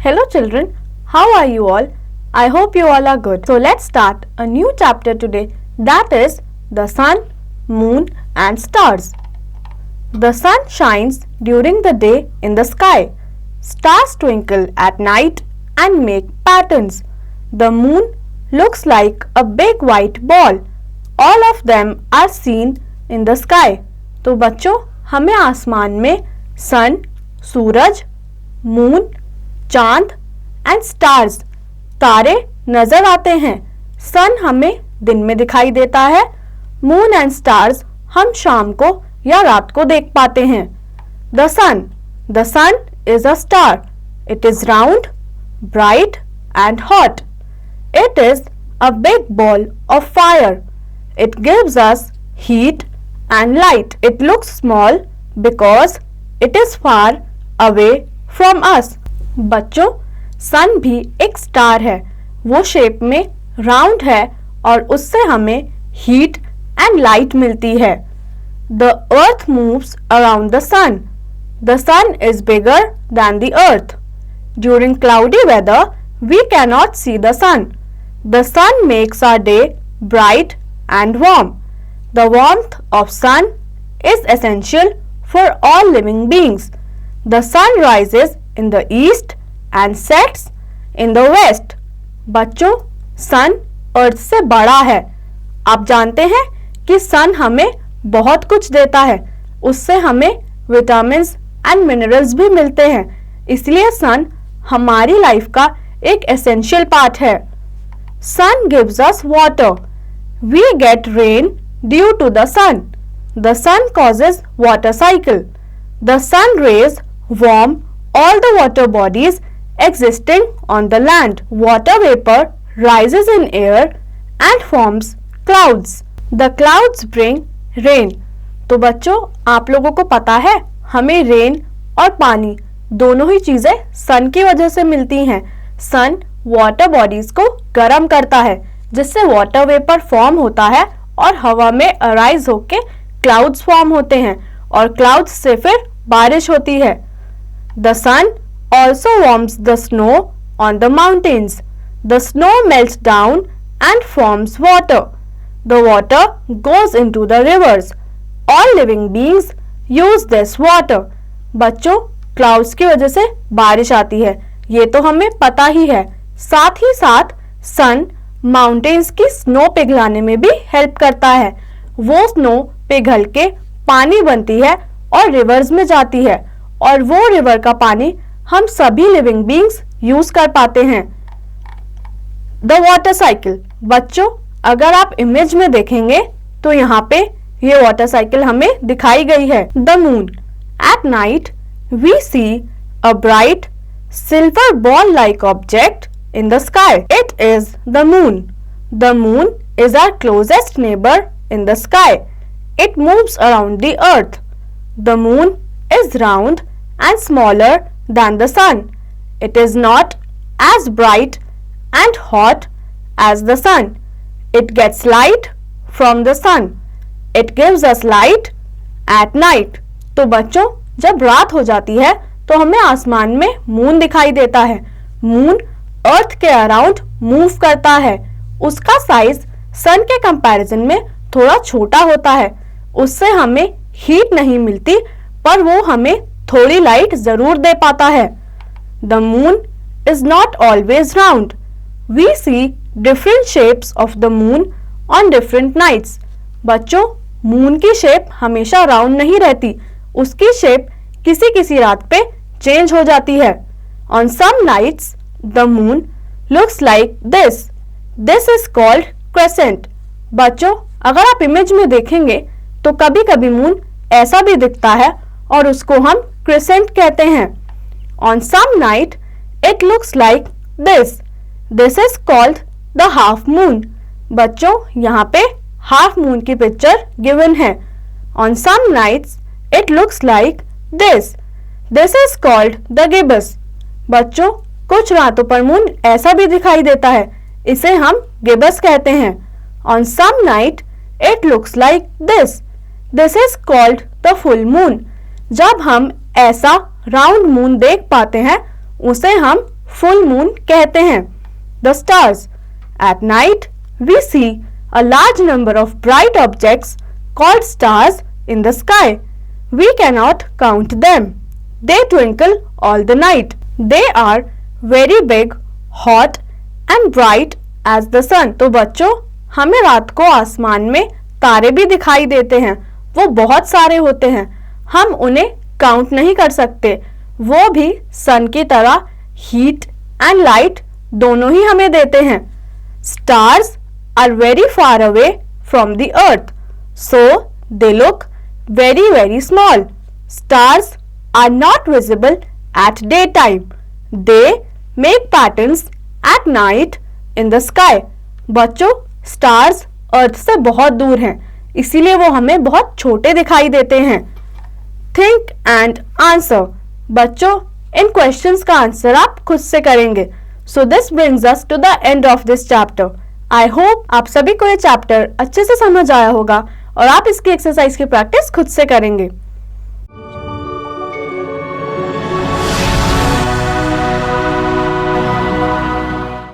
Hello children, how are you all? I hope you all are good. So let's start a new chapter today, that is the sun, moon and stars. The sun shines during the day in the sky. Stars twinkle at night and make patterns. The moon looks like a big white ball. All of them are seen in the sky. तो बच्चों हमें आसमान में सन, सूरज, moon, चांद and stars तारे नजर आते हैं. सन हमें दिन में दिखाई देता है. मून एंड स्टार्स हम शाम को या रात को देख पाते हैं. The sun is a star. It is round, bright and hot. It is a big ball of fire. It gives us heat and light. It looks small because it is far away from us. बच्चों सन भी एक star है. वो shape में round है और उससे हमें हीट एंड लाइट मिलती है. The earth moves around the sun. The sun is bigger than the earth. During cloudy weather, we cannot see the sun. The sun makes our day bright and warm. The warmth of sun is essential for all living beings. The sun rises in the east and sets in the west. बच्चों सन अर्थ से बड़ा है. आप जानते हैं कि सन हमें बहुत कुछ देता है. उससे हमें विटामिन्स एंड मिनरल्स भी मिलते हैं. इसलिए सन हमारी लाइफ का एक एसेंशियल पार्ट है. Sun gives us water. We get rain due to the sun. The sun causes water cycle. The sun rays warm all the water bodies existing on the land. Water vapor rises in air and forms clouds. The clouds bring rain. तो बच्चों आप लोगों को पता है हमें rain और पानी दोनों ही चीजें सन की वजह से मिलती हैं. सन वाटर बॉडीज को गर्म करता है जिससे वाटर वेपर फॉर्म होता है और हवा में अराइज होके क्लाउड्स फॉर्म होते हैं और क्लाउड्स से फिर बारिश होती है. The sun also warms the snow on the mountains. The snow melts down and forms water. The water goes into the rivers. All living beings use this water. बच्चों clouds की वजह से बारिश आती है, ये तो हमें पता ही है. साथ ही साथ सन माउंटेन्स की स्नो पिघलाने में भी हेल्प करता है. वो स्नो पिघल के पानी बनती है और रिवर्स में जाती है और वो रिवर का पानी हम सभी लिविंग बीइंग्स यूज कर पाते हैं. The water cycle. बच्चों अगर आप इमेज में देखेंगे तो यहाँ पे ये वाटर साइकिल हमें दिखाई गई है. The moon. At night we see a bright silver ball like object in the sky. It is the moon. The moon is our closest neighbor in the sky. It moves around the earth. The moon is round and smaller than the sun. It is not as bright and hot as the sun. It gets light from the sun. It gives us light at night. तो बच्चों जब रात हो जाती है तो हमें आसमान में मून दिखाई देता है. मून अर्थ के अराउंड मूव करता है. उसका साइज सन के कंपैरिजन में थोड़ा छोटा होता है. उससे हमें हीट नहीं मिलती पर वो हमें थोड़ी लाइट जरूर दे पाता है. The moon is not always round. We see different shapes of the moon on different nights. बच्चों मून की शेप हमेशा राउंड नहीं रहती. उसकी शेप किसी किसी रात पे चेंज हो जाती है. On some nights the moon looks like this. This is called crescent. बच्चों अगर आप इमेज में देखेंगे तो कभी कभी मून ऐसा भी दिखता है और उसको हम क्रिसेंट कहते हैं. On some night it looks like this. This is called the half moon. बच्चों यहाँ पे हाफ मून की पिक्चर गिवन है. On some nights it looks like this. This is called the gibbous. बच्चों कुछ रातों पर मून ऐसा भी दिखाई देता है, इसे हम गिबस कहते हैं. On some night it looks like this. This is called the full moon. जब हम ऐसा राउंड मून देख पाते हैं उसे हम फुल मून कहते हैं. The stars. At night, we see a large number of bright objects called stars in the sky. We cannot count them. They twinkle all the night. They are very big, hot and bright as the sun. तो बच्चों, हमें रात को आसमान में तारे भी दिखाई देते हैं. वो बहुत सारे होते हैं. हम उन्हें काउंट नहीं कर सकते. वो भी सन की तरह हीट एंड लाइट दोनों ही हमें देते हैं. Stars are very far away from the earth, so they look very very small. Stars are not visible at daytime. They make patterns at night in the sky. बच्चों, stars अर्थ से बहुत दूर हैं, इसीलिए वो हमें बहुत छोटे दिखाई देते हैं. Think and answer. बच्चों, इन क्वेश्चंस का आंसर आप खुद से करेंगे. So this brings us to the end of this chapter. I hope आप सभी को ये चैप्टर अच्छे से समझ आया होगा और आप इसकी एक्सरसाइज की प्रैक्टिस खुद से करेंगे.